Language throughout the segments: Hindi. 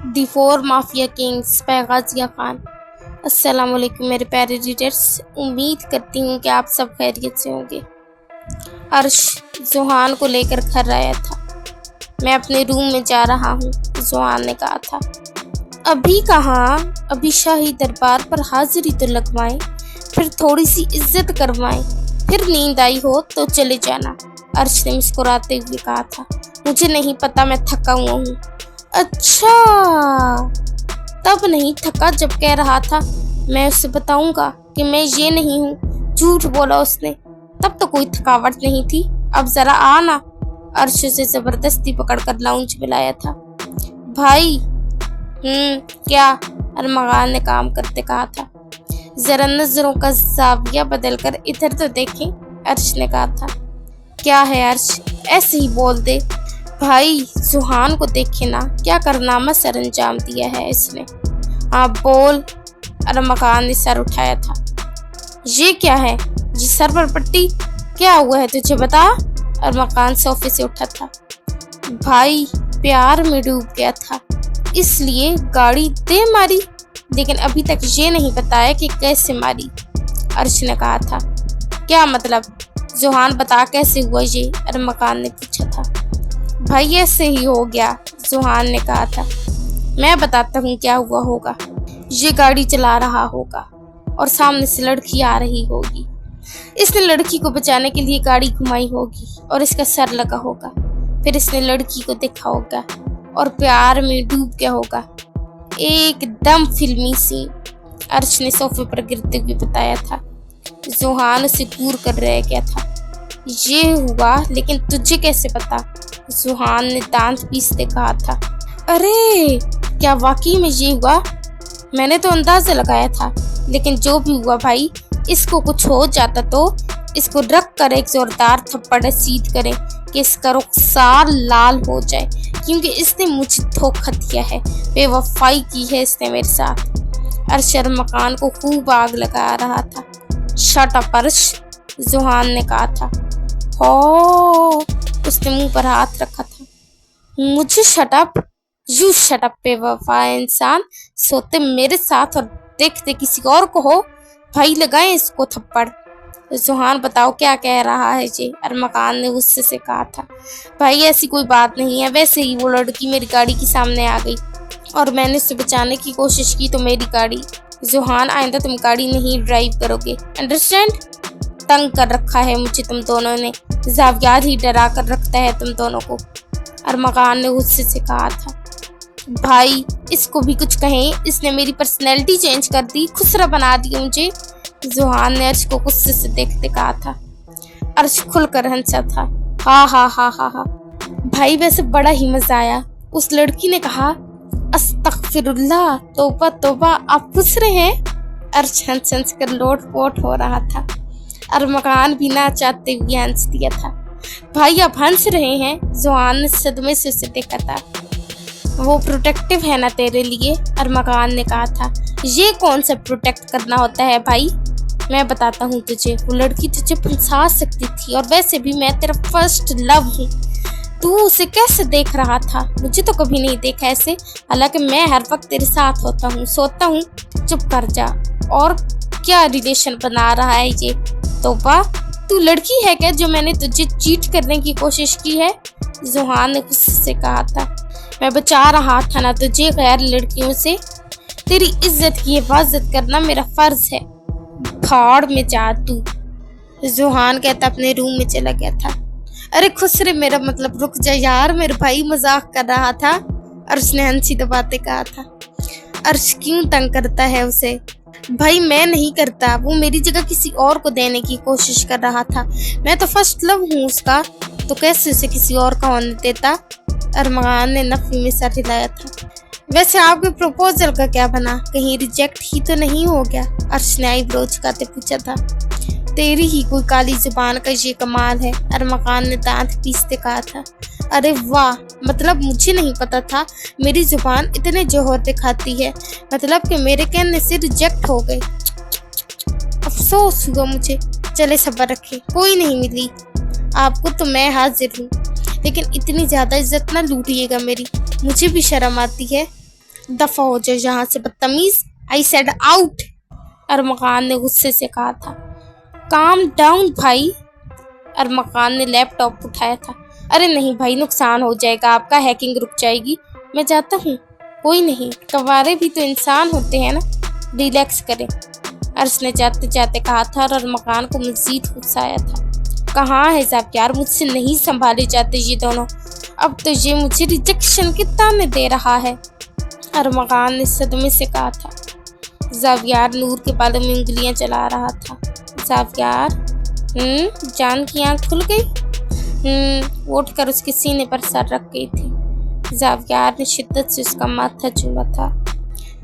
The four mafia kings by Ghazia Khan. अस्सलाम वालेकुम मेरे प्यारे रीडर्स, उम्मीद करती हूँ कि आप सब खैरियत से होंगे। अर्श जुहान को लेकर घर आया था। मैं अपने रूम में जा रहा हूँ। जुहान ने कहा था, अभी कहाँ, अभी शाही दरबार पर हाजिरी तो लगवाएं, फिर थोड़ी सी इज्जत करवाएं, फिर नींद आई हो तो चले जाना। अर्श ने मुस्कुराते हुए कहा था, मुझे नहीं पता, मैं थका हुआ हूँ। अच्छा, तब नहीं थका जब कह रहा था मैं उसे बताऊंगा कि मैं ये नहीं हूँ। झूठ बोला उसने, तब तो कोई थकावट नहीं थी। अब जरा आना। अर्श से जबरदस्ती पकड़कर लाउंज में लाया था। भाई क्या? अरमगान ने काम करते कहा था। जरा नजरों का जाविया बदलकर इधर तो देखें, अर्श ने कहा था। क्या है अर्श, ऐसे ही बोल दे। भाई जुहान को देखे ना, क्या कारनामा सर अंजाम दिया है इसने। हाँ बोल। अरमगान ने सर उठाया था। ये क्या है? ये सर पर पट्टी, क्या हुआ है तुझे बता। अरमगान सोफे से उठा था। भाई प्यार में डूब गया था, इसलिए गाड़ी दे मारी, लेकिन अभी तक ये नहीं बताया कि कैसे मारी। अर्श ने कहा था। क्या मतलब? जुहान बता कैसे हुआ ये, अरमगान ने पूछा था। भाई ऐसे ही हो गया, जुहान ने कहा था। मैं बताता हूँ क्या हुआ होगा। ये गाड़ी चला रहा होगा और सामने से लड़की आ रही होगी। इसने लड़की को बचाने के लिए गाड़ी घुमाई होगी और इसका सर लगा होगा। फिर इसने लड़की को देखा होगा और प्यार में डूब गया होगा। एकदम फिल्मी सीन, अर्श ने सोफे पर गिरते हुए बताया था। जुहान उसे घूर कर रह गया था। ये हुआ, लेकिन तुझे कैसे पता? जुहान ने दांत पीसते कहा था। अरे क्या वाकई में ये हुआ? मैंने तो अंदाजा लगाया था, लेकिन जो भी हुआ भाई, इसको कुछ हो जाता तो इसको रख कर एक जोरदार थप्पड़ रसीद करें कि इसका रुखसार लाल हो जाए, क्योंकि इसने मुझे धोखा दिया है, बेवफाई की है इसने मेरे साथ। अर्श अरमगान को खूब आग लगा रहा था। शट अप अर्श, जुहान ने कहा था। हो, उसने मुंह पर हाथ रखा था। मुझे shut up? You shut up बेवफा इंसान, सोते मेरे साथ और देखते किसी और को हो। भाई लगाए इसको थप्पड़। जुहान बताओ क्या कह रहा है जी, अरमगान ने गुस्से से कहा था। भाई ऐसी कोई बात नहीं है, वैसे ही वो लड़की मेरी गाड़ी के सामने आ गई और मैंने उसे बचाने की कोशिश की तो मेरी गाड़ी। जुहान आइंदा तुम गाड़ी नहीं ड्राइव करोगे, अंडरस्टैंड? तंग कर रखा है मुझे तुम दोनों ने, जावियाद ही डरा कर रखता है तुम दोनों को, अरमगान ने गुस्से से कहा था। भाई इसको भी कुछ कहें, इसने मेरी पर्सनैलिटी चेंज कर दी, खुसरा बना दी मुझे, जुहान ने अर्श को गुस्से से देखते कहा था। अर्श खुलकर हंसा था। हा हा हा हा हा। भाई वैसे बड़ा ही मजा आया। उस लड़की ने कहा, अस्तगफिरुल्लाह, तौबा तौबा, आप खुश रहे हैं? अर्श हंस हंस कर लोट पोट हो रहा था। अरमगान भी ना चाहते हुए हंस दिया था। भाई आप हंस रहे हैं? जुहान ने सदमे से उसे देखा था। वो प्रोटेक्टिव है ना तेरे लिए, अरमगान ने कहा था। ये कौन सा प्रोटेक्ट करना होता है भाई? मैं बताता हूँ तुझे, वो लड़की तुझे फंसा सकती थी, और वैसे भी मैं तेरा फर्स्ट लव हूँ। तू उसे कैसे देख रहा था? मुझे तो कभी नहीं देखा ऐसे, हालांकि मैं हर वक्त तेरे साथ होता हूँ, सोता हूँ। चुप कर जा। और क्या रिलेशन बना रहा है ये? तौबा, तू लड़की है क्या जो मैंने तुझे चीट करने की कोशिश की है? जुहान ने गुस्से से कहा था। मैं बचा रहा था ना तुझे गैर लड़कियों से। तेरी इज्जत की हिफाजत करना मेरा फर्ज है। भाड़ में जा तू, जुहान कहता अपने रूम में चला गया था। अरे खुसरे, मेरा मतलब रुक जा यार, मेरे भाई मजाक कर रहा था, अर्श ने हंसी दबाते कहा था। अर्श क्यों तंग करता है उसे? भाई मैं नहीं करता, वो मेरी जगह किसी और को देने की कोशिश कर रहा था। मैं तो फर्स्ट लव हूँ उसका, तो कैसे उसे किसी और का होने देता? अरमगान ने नफी में सर हिलाया था। वैसे आपके प्रपोजल का क्या बना, कहीं रिजेक्ट ही तो नहीं हो गया? अर्श ने आईब्रो झुकाते पूछा था। तेरी ही कोई काली जुबान का ये कमाल है, अरमगान ने दांत पीसते कहा था। अरे वाह, मतलब मुझे नहीं पता था मेरी जुबान इतने जोहर दिखाती है, मतलब कि मेरे कहने से रिजेक्ट हो गए। अफसोस हुआ मुझे। चले सब्र रखे, कोई नहीं मिली आपको तो मैं हाजिर हूँ, लेकिन इतनी ज्यादा इज्जत ना लूटिएगा मेरी, मुझे भी शर्म आती है। दफा हो जाए यहाँ से बदतमीज, आई सेड आउट। अरमकान ने गुस्से से कहा था। काम डाउन भाई। अरमकान ने लैपटॉप उठाया था। अरे नहीं भाई, नुकसान हो जाएगा आपका, हैकिंग रुक जाएगी, मैं जाता हूँ। कोई नहीं, कवारे भी तो इंसान होते हैं ना, रिलैक्स करें, अर्श ने जाते जाते कहा था और अरमकान को मजीद गुस्सा आया था। कहाँ है साहब यार, मुझसे नहीं संभाले जाते ये दोनों, अब तो ये मुझे रिजेक्शन के ताने दे रहा है, अरमकान ने सदमे से कहा था। ज़ावियार नूर के बालों में उंगलियां चला रहा था। ज़ावियार, जान की आंख खुल गई। उठकर उसके सीने पर सर रख गई थी। ज़ावियार ने शिद्दत से उसका माथा चूमा था।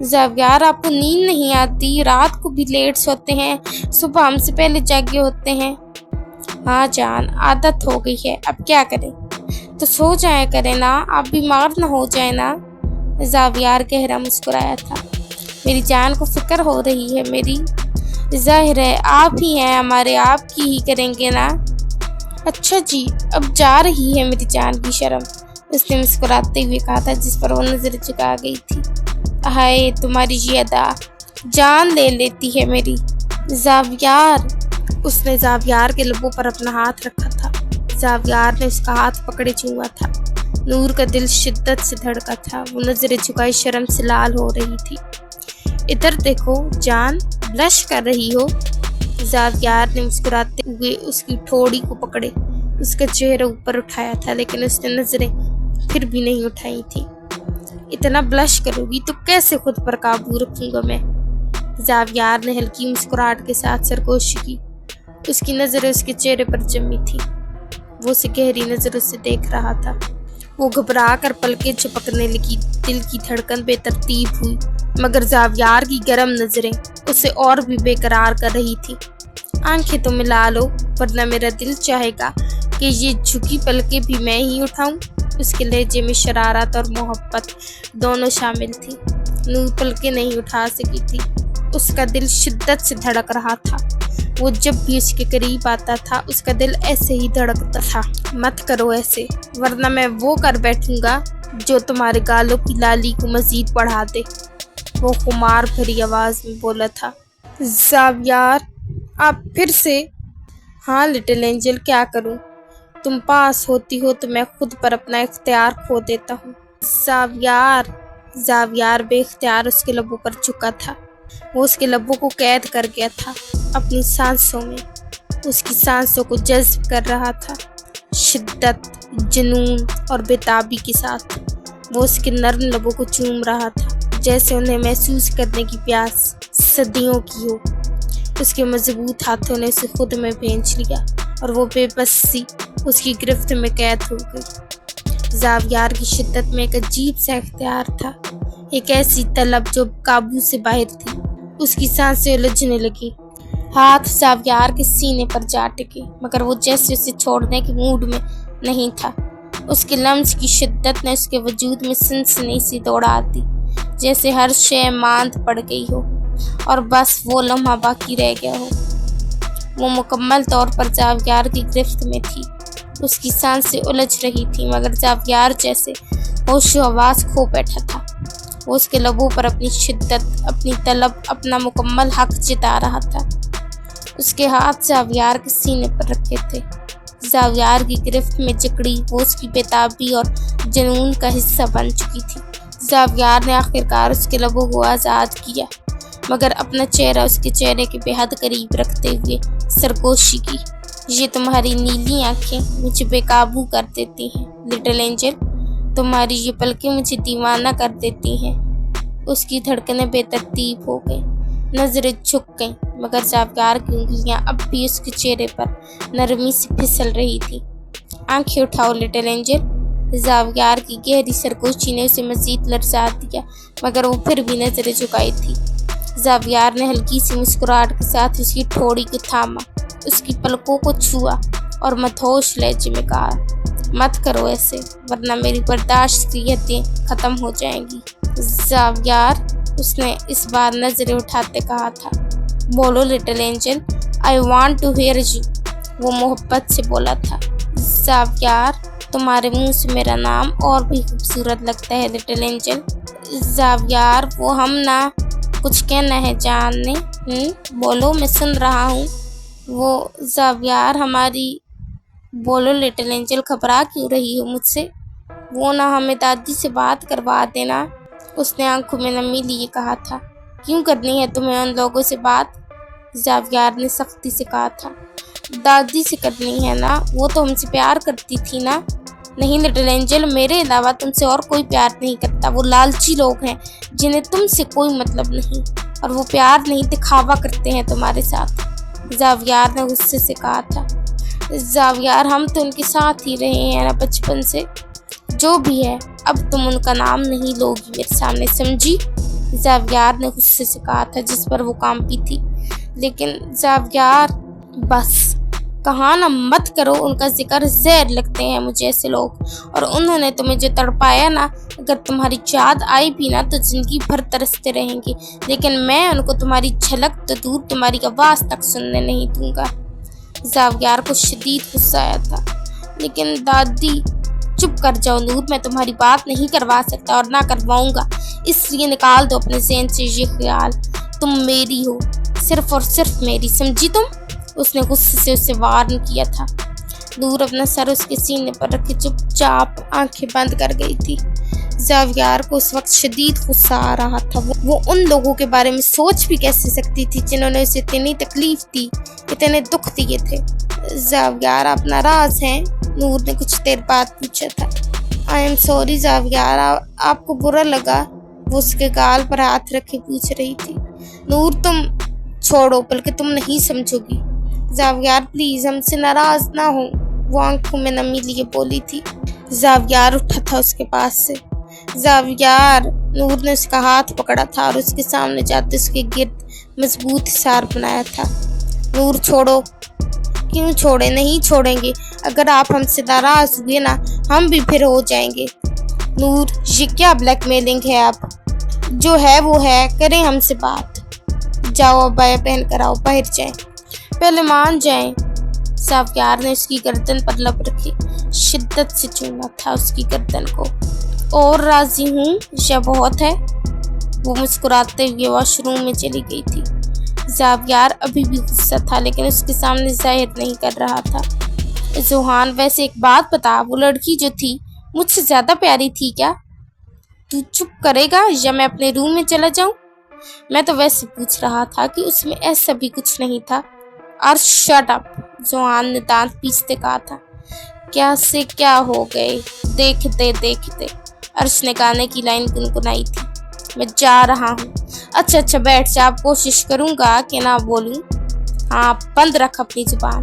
ज़ावियार, आपको नींद नहीं आती? रात को भी लेट सोते हैं, सुबह हमसे पहले जागे होते हैं। हाँ जान, आदत हो गई है, अब क्या करें? तो सो जाया करें ना, आप बीमार ना हो जाए ना। ज़ावियार गहरा मुस्कुराया था। मेरी जान को फिक्र हो रही है मेरी, जाहिर है आप ही हैं हमारे, आप की ही करेंगे ना। अच्छा जी, अब जा रही है मेरी जान की शर्म, उसने मुस्कुराते हुए कहा था, जिस पर वो नजर झुका गई थी। हाय तुम्हारी ये अदा, जान ले लेती है मेरी। ज़ावियार, उसने ज़ावियार के लबों पर अपना हाथ रखा था। ज़ावियार ने उसका हाथ पकड़े छुआ था। नूर का दिल शिद्दत से धड़का था, वो नजरें झुकाई शर्म से लाल हो रही थी। इधर देखो जान, ब्लश कर रही हो। ज़ावियार ने मुस्कुराते हुए उसकी ठोड़ी को पकड़े उसका चेहरा ऊपर उठाया था, लेकिन उसने नजरें फिर भी नहीं उठाई थी। इतना ब्लश करोगी तो कैसे खुद पर काबू रखूंगा मैं। ज़ावियार ने हल्की मुस्कुराहट के साथ सरगोशी की। उसकी नजरें उसके चेहरे पर जमी थी। वो उसे गहरी नजरों से देख रहा था। वो घबरा कर पलकें झपकने लगी, दिल की धड़कन बेतरतीब हुई, मगर ज़ावियार की गर्म नजरें उसे और भी बेकरार कर रही थी। आंखें तो मिला लो, वरना मेरा दिल चाहेगा कि ये झुकी पलकें भी मैं ही उठाऊं। उसके लहजे में शरारत और मोहब्बत दोनों शामिल थी। नूर पलकें नहीं उठा सकी थी, उसका दिल शिद्दत से धड़क रहा था। वो जब भी उसके करीब आता था उसका दिल ऐसे ही धड़कता था। मत करो ऐसे, वरना मैं वो कर बैठूंगा जो तुम्हारे गालों की लाली को मजीद बढ़ा दे, वो खुमार भरी आवाज में बोला था। ज़ावियार, आप फिर से? हाँ लिटिल एंजल, क्या करूं? तुम पास होती हो तो मैं खुद पर अपना इख्तियार खो देता हूँ। ज़ावियार बेख्तियार उसके लबों पर झुका था। वो उसके लबों को कैद कर गया था अपनी सांसों में, उसकी सांसों को जज्ब कर रहा था। शिद्दत, जुनून और बेताबी के साथ वो उसके नर्म लबों को चूम रहा था, जैसे उन्हें महसूस करने की प्यास सदियों की हो। उसके मजबूत हाथों ने उसे खुद में भेंच लिया और वो बेबसी उसकी गिरफ्त में कैद हो गई। ज़ावियार की शिद्दत में एक अजीब सा इख्तियार था, एक ऐसी तलब जो काबू से बाहर थी। उसकी सांसें उलझने लगी, हाथ ज़ावियार के सीने पर जा टिके, मगर वो जैसे उसे छोड़ने के मूड में नहीं था। उसके लम्स की शिद्दत ने उसके वजूद में सनसनी सी दौड़ा दी, जैसे हर शय मांद पड़ गई हो और बस वो लम्हा बाकी रह गया हो। वो मुकम्मल तौर पर ज़ावियार की गिरफ्त में थी। उसकी सांसें उलझ रही थी, मगर ज़ावियार जैसे होशो हवास खो बैठा था। वो उसके लबों पर अपनी शिद्दत, अपनी तलब, अपना मुकम्मल हक जिता रहा था। उसके हाथ ज़ावियार के सीने पर रखे थे। ज़ावियार की गिरफ्त में जकड़ी वो उसकी बेताबी और जुनून का हिस्सा बन चुकी थी। ज़ावियार ने आखिरकार उसके लबों को आज़ाद किया, मगर अपना चेहरा उसके चेहरे के बेहद करीब रखते हुए सरगोशी की। ये तुम्हारी नीली आंखें मुझे बेकाबू कर देती हैं लिटिल एंजल, तुम्हारी ये पलकें मुझे दीवाना कर देती हैं। उसकी धड़कनें बेतरतीब हो गई, नजरें झुक गईं, मगर ज़ावियार की उंगलियां अब भी उसके चेहरे पर नरमी से फिसल रही थी। आंखें उठाओ लिटिल एंजल। ज़ावियार की गहरी सरगोशी ने उसे मजीद लरजा दिया, मगर वो फिर भी नजरें झुकाई थी। ज़ावियार ने हल्की सी मुस्कुराहट के साथ उसकी ठोड़ी को थामा, उसकी पलकों को छुआ और मधोश लहजे में कहा, मत करो ऐसे, वरना मेरी बर्दाश्त की हदें खत्म हो जाएंगी। ज़ावियार, उसने इस बार नजरें उठाते कहा था। बोलो little angel, I want to hear you, वो मोहब्बत से बोला था। ज़ावियार, तुम्हारे मुंह से मेरा नाम और भी खूबसूरत लगता है लिटिल एंजल। जावियार वो हम ना कुछ कहना है जानने। बोलो, मैं सुन रहा हूँ। वो जावियार हमारी, बोलो लिटिल एंजल, घबरा क्यों रही हो मुझसे? वो ना हमें दादी से बात करवा देना। उसने आंखों में नमी लिए कहा था। क्यों करनी है तुम्हें उन लोगों से बात? जावियार ने सख्ती से कहा था। दादी से करनी है ना, वो तो हमसे प्यार करती थी ना। नहीं लिटिल एंजल, मेरे अलावा तुमसे और कोई प्यार नहीं करता। वो लालची लोग हैं जिन्हें तुमसे कोई मतलब नहीं, और वो प्यार नहीं दिखावा करते हैं तुम्हारे साथ, जावियार ने गुस्से से कहा था। जावियार, हम तो उनके साथ ही रहे हैं ना बचपन से। जो भी है, अब तुम उनका नाम नहीं लोगी मेरे सामने, समझी? जावियार ने गुस्से से कहा था, जिस पर वो कांपी थी। लेकिन जावियार, बस कहा ना मत करो उनका जिक्र, जहर लगते हैं मुझे ऐसे लोग। और उन्होंने तुम्हें जो तड़पाया ना, अगर तुम्हारी याद आई भी ना तो जिंदगी भर तरसते रहेंगे। लेकिन मैं उनको तुम्हारी झलक तो दूर, तुम्हारी आवाज़ तक सुनने नहीं दूंगा। जावियार को शदीद गुस्सा आया था। लेकिन दादी, चुप कर जाओ नूर, मैं तुम्हारी बात नहीं करवा सकता और ना करवाऊंगा, इसलिए निकाल दो अपने ज़हन से ये ख्याल। तुम मेरी हो, सिर्फ और सिर्फ मेरी, समझी तुम? उसने गुस्से से उसे वार्न किया था। नूर अपना सर उसके सीने पर रखे चुपचाप आंखें बंद कर गई थी। जावियार को उस वक्त शदीद गुस्सा आ रहा था। वो उन लोगों के बारे में सोच भी कैसे सकती थी जिन्होंने उसे इतनी तकलीफ दी, इतने दुख दिए थे। जावियार, आप नाराज हैं? नूर ने कुछ देर बाद पूछा था। आई एम सॉरी जावियार, आपको बुरा लगा? वो उसके गाल पर हाथ रखे पूछ रही थी। नूर, तुम छोड़ो, बल्कि तुम नहीं समझोगी। जावियार, प्लीज हमसे नाराज ना हो, वो आंखों में नमी लिए बोली थी। जावियार उठा था उसके पास से। जावियार, नूर ने उसका हाथ पकड़ा था और उसके सामने जाते उसके गिर्द मजबूत हिसार बनाया था। नूर, छोड़ो। क्यों छोड़े? नहीं छोड़ेंगे। अगर आप हमसे नाराज हुए ना, हम भी फिर हो जाएंगे। नूर, ये क्या ब्लैकमेलिंग है? आप जो है वो है, करें हमसे बात। जाओ अबाया पहन कर आओ, बाहर जाएं, पहले मान जाएं। जावियार ने उसकी गर्दन पर लब रखी, शिद्दत से चूमा था उसकी गर्दन को। और राजी हूँ, यह बहुत है। वो मुस्कुराते हुए वॉशरूम में चली गई थी। जावियार अभी भी गुस्सा था, लेकिन उसके सामने जाहिर नहीं कर रहा था। जोहान, वैसे एक बात बता, वो लड़की जो थी मुझसे ज्यादा प्यारी थी क्या? तू चुप करेगा या मैं अपने रूम में चला जाऊं? मैं तो वैसे पूछ रहा था कि उसमें ऐसा भी कुछ नहीं था। अर्श, शट अप, जोहान ने दांत पीसते कहा था। क्या से क्या हो गए? देखते देखते, अर्श ने गाने की लाइन गुनगुनाई थी। मैं जा रहा हूँ। अच्छा बैठ जा, अब कोशिश करूंगा कि ना बोलूं। हाँ, बंद रख अपनी जुबान।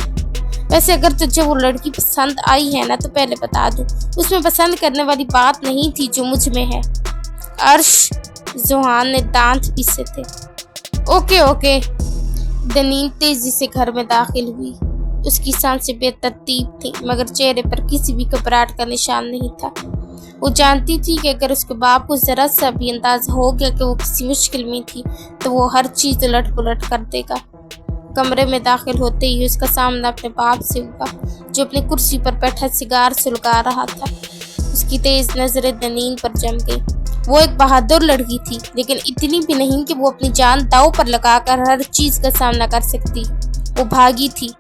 वैसे अगर तुझे वो लड़की पसंद आई है ना, तो पहले बता दूं, उसमें पसंद करने वाली बात नहीं थी जो मुझ में है। अर्श, जोहान ने दांत पीसे थे। ओके। दनीन तेजी से घर में दाखिल हुई। उसकी सांसें बेतरतीब थी, मगर चेहरे पर किसी भी घबराहट का निशान नहीं था। वो जानती थी कि अगर उसके बाप को जरा सा भी अंदाजा हो गया कि वो किसी मुश्किल में थी, तो वो हर चीज उलट पुलट कर देगा। कमरे में दाखिल होते ही उसका सामना अपने बाप से हुआ, जो अपनी कुर्सी पर बैठा सिगार सुलगा रहा था। उसकी तेज नजरें दनीन पर जम गई। वो एक बहादुर लड़की थी, लेकिन इतनी भी नहीं कि वो अपनी जान दांव पर लगाकर हर चीज का सामना कर सकती। वो भागी थी।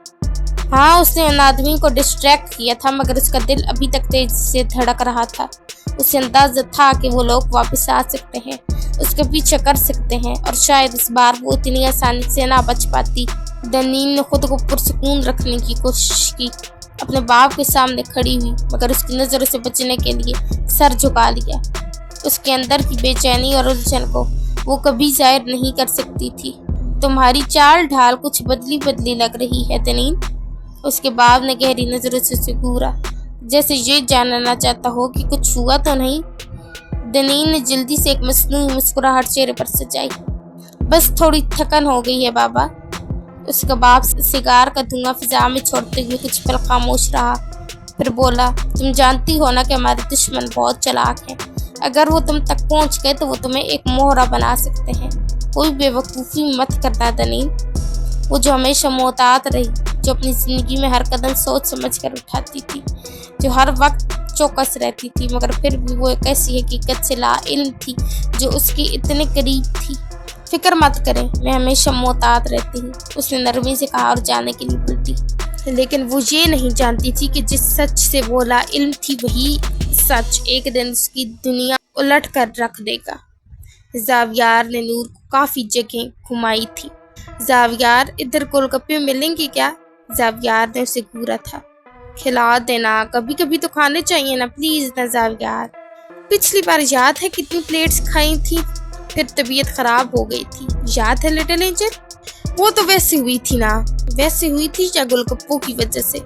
हाँ, उसने उन आदमी को डिस्ट्रैक्ट किया था, मगर उसका दिल अभी तक तेज से धड़क रहा था। उसे अंदाजा था कि वो लोग वापस आ सकते हैं, उसके पीछे कर सकते हैं, और शायद इस बार वो इतनी आसानी से ना बच पाती। दनीन ने खुद को पुरसुकून रखने की कोशिश की, अपने बाप के सामने खड़ी हुई, मगर उसकी नजरों से बचने के लिए सर झुका लिया। उसके अंदर की बेचैनी और उलझन को वो कभी जाहिर नहीं कर सकती थी। तुम्हारी चाल ढाल कुछ बदली बदली लग रही है दनीन। उसके बाप ने गहरी नजरों से उसे घूरा, जैसे ये जानना चाहता हो कि कुछ हुआ तो नहीं। दनीन ने जल्दी से एक मसनूई मुस्कुराहट चेहरे पर सजाई। बस थोड़ी थकन हो गई है बाबा। उसका बाप सिगार का धुआं फिजा में छोड़ते हुए कुछ पल खामोश रहा, फिर बोला, तुम जानती हो ना कि हमारे दुश्मन बहुत चालाक हैं। अगर वो तुम तक पहुंच गए तो वो तुम्हें एक मोहरा बना सकते हैं। कोई बेवकूफ़ी मत करना दनीन। वो जो हमेशा मोहतात रही, जो अपनी जिंदगी में हर कदम सोच समझ कर उठाती थी, जो हर वक्त चौकस रहती थी, मगर फिर भी वो एक ऐसी हकीकत से लाइल्म थी जो उसके इतने करीब थी। फिक्र मत करें, मैं हमेशा मोहतात रहती हूँ, उसने नरमी से कहा और जाने के लिए पलटी। लेकिन वो ये नहीं जानती थी कि जिस सच से वो लाइल्म थी वही सच एक दिन उसकी दुनिया उलट कर रख देगा। ज़ावियार ने नूर को काफ़ी जगह घुमाई थी। ज़ावियार, इधर गोलगप्पे मिलेंगे क्या? ज़ावियार ने उसे घूरा था। खिला देना, कभी कभी तो खाने चाहिए ना, प्लीज़ ना ज़ावियार। पिछली बार याद है कितनी प्लेट्स खाई थी, फिर तबीयत खराब हो गई थी, याद है लिटिल एंजल? वो तो वैसे हुई थी ना, वैसे हुई थी या गोलगप्पों की वजह से?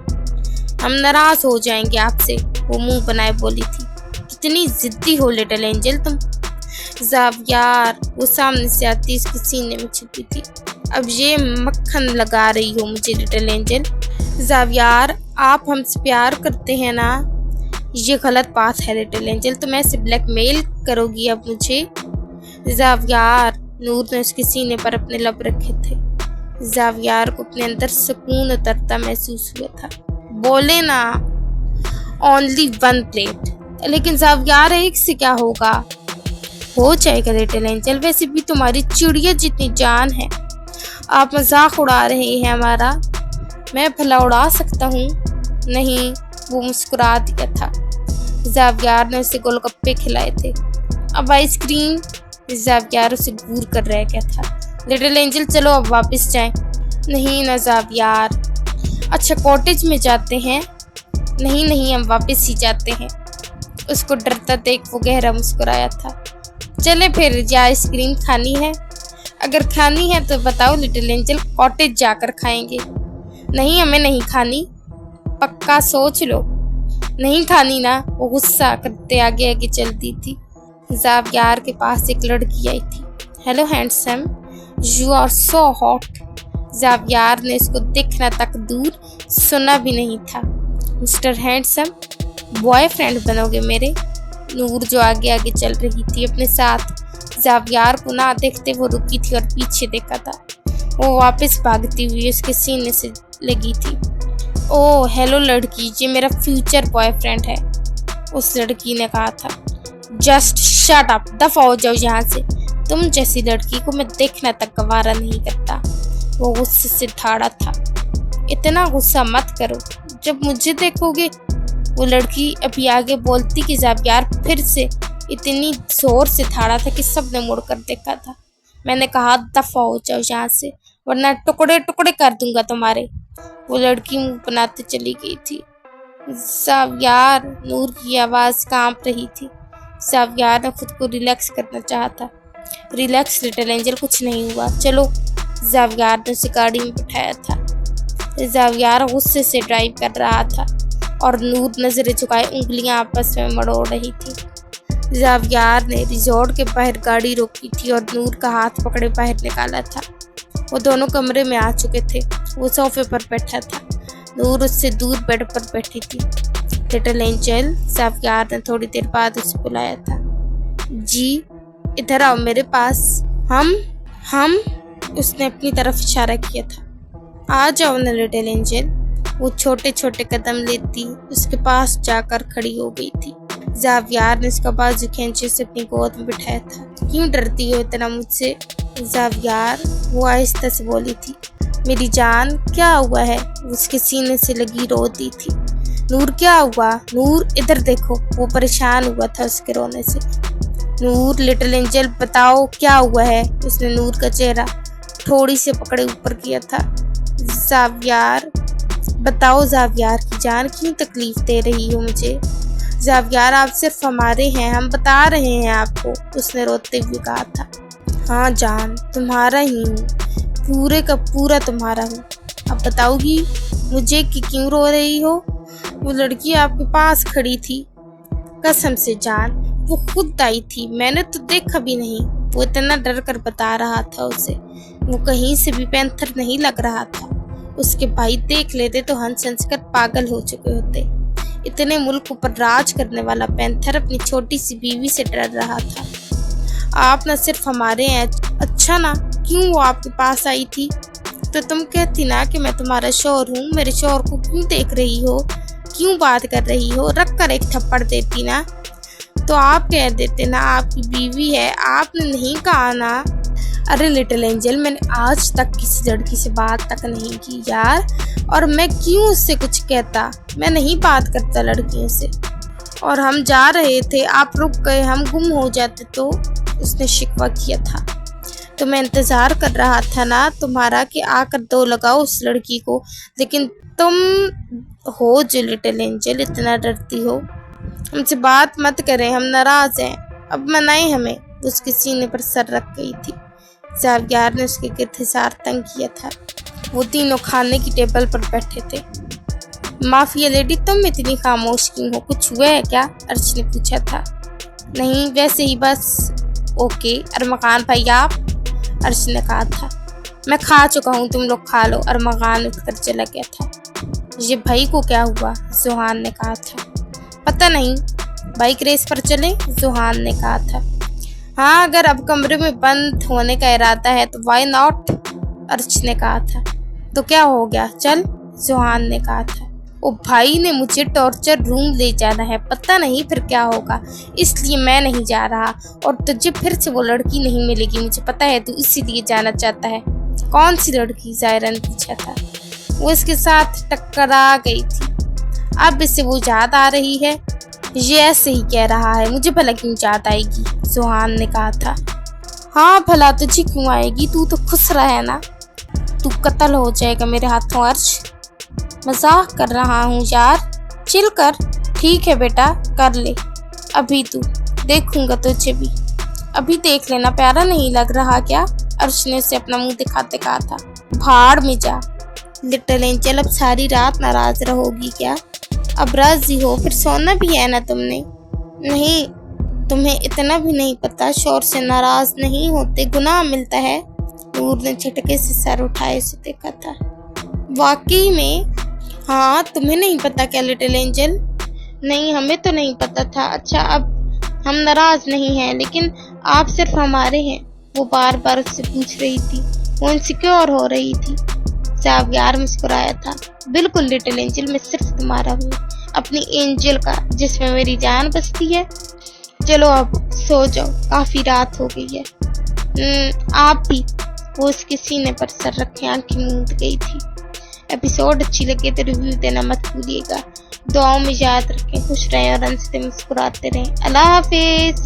हम नाराज हो जाएंगे आपसे, वो मुंह बनाए बोली थी। कितनी जिद्दी हो लिटिल एंजल तुम। ज़ावियार, वो सामने से आती उसके सीने में छुपी थी। अब ये मक्खन लगा रही हो मुझे लिटिल एंजल। ज़ावियार, आप हमसे प्यार करते हैं ना? ये गलत बात है लिटिल एंजल, तुम ऐसे ब्लैकमेल करोगी अब मुझे? ज़ावियार, नूर ने उसके सीने पर अपने लब रखे थे। ज़ावियार को अपने अंदर सुकून उतरता महसूस हुआ था। बोले ना, ओनली 1 प्लेट। लेकिन ज़ावियार, एक से क्या होगा? हो जाएगा लिटिल एंजल, वैसे भी तुम्हारी चिड़िया जितनी जान है। आप मजाक उड़ा रहे हैं हमारा। मैं भला उड़ा सकता हूँ? नहीं, वो मुस्कुरा दिया था। ज़ावियार ने उसे गोलगप्पे खिलाए थे। अब आइसक्रीम? ज़ावियार उसे घूर कर रह गया था। लिटिल एंजल, चलो अब वापस जाएं। नहीं ना ज़ावियार। अच्छा, कॉटेज में जाते हैं? नहीं नहीं, हम वापस ही जाते हैं। उसको डरता देख वो गहरा मुस्कुराया था। चले फिर, या आइसक्रीम खानी है? अगर खानी है तो बताओ लिटिल एंजल, कॉटेज जाकर खाएंगे। नहीं, हमें नहीं खानी। पक्का सोच लो। नहीं खानी ना? वो गुस्सा करते आगे आगे चलती थी। ज़ावियार के पास एक लड़की आई थी। Hello handsome, you are so hot. Zaviyar ने इसको देखना तक दूर सुना भी नहीं था। मिस्टर हैंडसम, बॉयफ्रेंड बनोगे मेरे? नूर जो आगे आगे चल रही थी अपने साथ ज़ावियार को ना देखते वो रुकी थी और पीछे देखा था। वो वापस भागती हुई उसके सीने से लगी थी। ओह हेलो लड़की, ये मेरा फ्यूचर बॉयफ्रेंड है, उस लड़की ने कहा था। जस्ट शट अप, दफा हो जाओ यहाँ से। तुम जैसी लड़की को मैं देखना तक गवारा नहीं करता। वो गुस्से से ठाड़ा था। इतना गुस्सा मत करो, जब मुझे देखोगे। वो लड़की अभी आगे बोलती कि ज़ावियार फिर से इतनी जोर से ठाड़ा था कि सबने मुड़कर देखा था। मैंने कहा दफा हो जाओ यहाँ से, वरना टुकड़े टुकड़े कर दूंगा तुम्हारे। वो लड़की मुंह बनाते चली गई थी। ज़ावियार, नूर की आवाज़ कांप रही थी। ज़ावियार ने खुद को रिलैक्स करना चाहा था। रिलैक्स लिटिल एंजल, कुछ नहीं हुआ, चलो। ज़ावियार ने उसे गाड़ी में बिठाया था। ज़ावियार गुस्से से ड्राइव कर रहा था और नूर नजरें झुकाए उंगलियां आपस में मरोड़ रही थी। ज़ावियार ने रिजॉर्ट के बाहर गाड़ी रोकी थी और नूर का हाथ पकड़े बाहर निकाला था। वो दोनों कमरे में आ चुके थे। वो सोफे पर बैठा था, नूर उससे दूर बेड पर बैठी थी। लिटिल एंजल, ज़ावियार ने थोड़ी देर बाद उसे बुलाया था। जी, इधर आओ मेरे पास। हम उसने अपनी तरफ इशारा किया था। आ जाओ ना लिटिल एंजल। वो छोटे छोटे कदम लेती उसके पास जाकर खड़ी हो गई थी। ज़ावियार ने उसका बाजू खींचे से अपनी गोद में बिठाया था। क्यों डरती हो इतना मुझसे ज़ावियार? वो आहिस्ता से बोली थी। मेरी जान, क्या हुआ है? उसके सीने से लगी रोती थी। नूर, क्या हुआ? नूर, इधर देखो। वो परेशान हुआ था उसके रोने से। नूर, लिटिल एंजल, बताओ क्या हुआ है? उसने नूर का चेहरा थोड़ी से पकड़े ऊपर किया था। ज़ावियार, बताओ ज़ावियार की जान, क्यों तकलीफ दे रही हो मुझे? ज़ावियार, आप सिर्फ हमारे हैं, हम बता रहे हैं आपको, उसने रोते हुए कहा था। हाँ जान, तुम्हारा ही हूँ, पूरे का पूरा तुम्हारा हूँ। अब बताओगी मुझे कि क्यों रो रही हो? वो लड़की आपके पास खड़ी थी। कसम से जान, वो खुद आई थी, मैंने तो देखा भी नहीं। वो इतना डर कर बता रहा था उसे। वो कहीं से भी पैंथर नहीं लग रहा था। उसके भाई देख लेते तो हंस हंस कर पागल हो चुके होते। इतने मुल्क पर राज करने वाला पैंथर अपनी छोटी सी बीवी से डर रहा था। आप न सिर्फ हमारे हैं। अच्छा ना, क्यों वो आपके पास आई थी? तो तुम कहती ना कि मैं तुम्हारा शौहर हूँ, मेरे शौहर को क्यों देख रही हो? क्यों बात कर रही हो, रख कर एक थप्पड़ देती ना। तो आप कह देते ना आपकी बीवी है, आपने नहीं कहा ना। अरे लिटिल एंजल, मैंने आज तक किसी लड़की से बात तक नहीं की यार, और मैं क्यों उससे कुछ कहता, मैं नहीं बात करता लड़कियों से। और हम जा रहे थे, आप रुक गए, हम गुम हो जाते तो, उसने शिकवा किया था। तो मैं इंतज़ार कर रहा था ना तुम्हारा कि आकर दो लगाओ उस लड़की को, लेकिन तुम हो जो लिटिल एंजल इतना डरती हो। हमसे बात मत करें, हम नाराज़ हैं, अब मनाएं हमें। उसके सीने पर सर रख गई थी। ज़ावियर ने उसके गिरथिसार तंग किया था। वो तीनों खाने की टेबल पर बैठे थे। माफिया लेडी, तुम इतनी खामोश क्यों हो, कुछ हुआ है क्या? अर्श ने पूछा था। नहीं, वैसे ही बस। ओके। अरमगान भाई आप? अर्श ने कहा था। मैं खा चुका हूँ, तुम लोग खा लो। अरमगान उठकर चला गया था। ये भाई को क्या हुआ? जुहान ने कहा था। पता नहीं, बाइक रेस पर चले? जुहान ने कहा था। हाँ, अगर अब कमरे में बंद होने का इरादा है तो वाई नॉट? अर्श ने कहा था। तो क्या हो गया, चल? जुहान ने कहा था। ओ भाई ने मुझे टॉर्चर रूम ले जाना है, पता नहीं फिर क्या होगा, इसलिए मैं नहीं जा रहा। और तुझे फिर से वो लड़की नहीं मिलेगी, मुझे पता है तू इसीलिए जाना चाहता है। कौन सी लड़की? ज़ाहिरा ने पूछा था। वो इसके साथ टकरा गई थी, अब इससे वो याद आ रही है। ये ऐसे ही कह रहा है, मुझे भला क्यों याद आएगी? जुहान ने कहा था। हाँ भला तुझे क्यों आएगी, तू तो खुश रहा है ना। तू कत्ल हो जाएगा मेरे हाथों अर्श। मजाक कर रहा हूँ यार, चिल कर। ठीक है बेटा, कर ले अभी, तू देखूंगा तुझे भी। अभी देख लेना, प्यारा नहीं लग रहा क्या? अर्श ने उसे अपना मुंह दिखाते कहा था। भाड़ में जा लिटिल एंजल, अब सारी रात नाराज रहोगी क्या? अब राजी हो, फिर सोना भी है ना तुमने? नहीं, तुम्हें इतना भी नहीं पता, शोर से नाराज नहीं होते, गुनाह मिलता है। नूर ने झटके से सर उठाए उसे देखा था। वाकई में? हाँ, तुम्हें नहीं पता क्या लिटिल एंजल? नहीं, हमें तो नहीं पता था। अच्छा, अब हम नाराज नहीं हैं, लेकिन आप सिर्फ हमारे हैं, वो बार बार उससे पूछ रही थी। वो इनसिक्योर हो रही थी। ज़ावियर मुस्कुराया था। बिल्कुल लिटिल एंजल, मैं सिर्फ तुम्हारा हूँ, अपनी एंजल का, जिसमें मेरी जान बसती है। चलो अब सो जाओ, काफी रात हो गई है। आप भी। वो उसके सीने पर सर रखे आंखें मूंद गई थी। एपिसोड अच्छी लगे तो रिव्यू देना मत भूलिएगा। दुआओं में याद रखें, खुश रहें और हंसते मुस्कुराते रहें। अल्लाह हाफिज।